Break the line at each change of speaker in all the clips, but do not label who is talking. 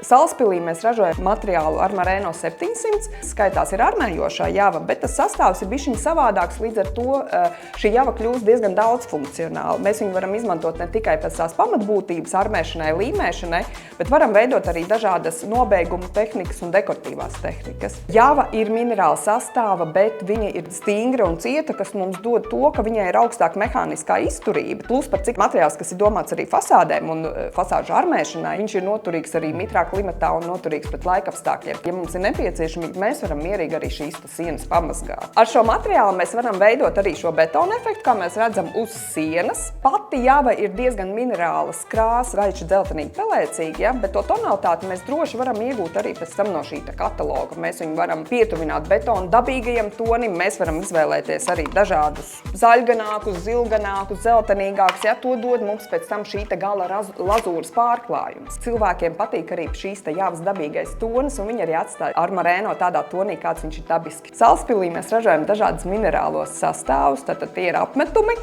Salaspilī mēs ražojam materiālu Armoreno 700, skaitās ir armējošā java, bet tas sastāvs ir bišķiņ savādāks, līdz ar to šī java kļūst diezgan daudzfunkcionāla. Mēs viņu varam izmantot ne tikai pēc tās pamatbūtības, armēšanai, līmēšanai, bet varam veidot arī dažādas nobeigumu tehnikas un dekoratīvās tehnikas. Java ir minerāla sastāva, bet viņa ir stingra un cieta, kas mums dod to, ka viņai ir augstāka mehāniskā izturība. Plus par cik materiāls, kas ir domāts arī fasādēm un fasāžu armēšanai, viņš ir noturīgs arī mitrā klimatā un noturīgs pret laikapstākļiem. Ja mums ir nepieciešamība, mēs varam mierīgi arī šīs sienas pamazgāt. Ar šo materiālu mēs varam veidot arī šo betona efektu, kā mēs redzam uz sienas. Pati java ir diezgan minerālas krāsa, gaiši dzeltenīgi pelēcīgi, ja? Bet to tonalitāti mēs droši varam iegūt arī pēc tam no šī kataloga. Mēs viņu varam pietuvināt betonu dabīgajam tonim, mēs varam izvēlēties arī dažādus zaļganākus, zilganākus, dzeltenīgākus, ja? To dod mums pēc tam šī gala lazūras pārklājums. Cilvēkiem patīk arī šīs javas dabīgais tonis, un viņi arī atstāja Armoreno tādā tonī, kāds viņš ir dabiski. Salaspilī mēs ražojam dažādas minerālos sastāvus, tātad tie ir apmetumi,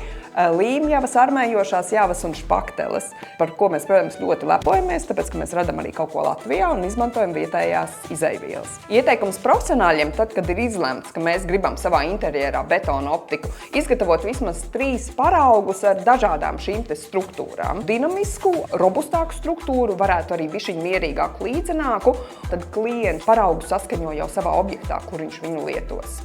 līmjavas, armējošās javas un špakteles, par ko mēs, protams, ļoti lepojamies, tāpēc, ka mēs radam arī kaut ko Latvijā un izmantojam vietējās izeivielas. Ieteikums profesionāļiem, tad, kad ir izlemts, ka mēs gribam savā interjerā betona optiku, izgatavot vismaz 3 paraugus ar dažādām šīm struktūrām. Dinamisku, robustāku struktūru, varētu arī bišķiņ mierīgāku, līdzenāku, tad klienti paraugu saskaņo jau savā objektā, kur viņš viņu lietos.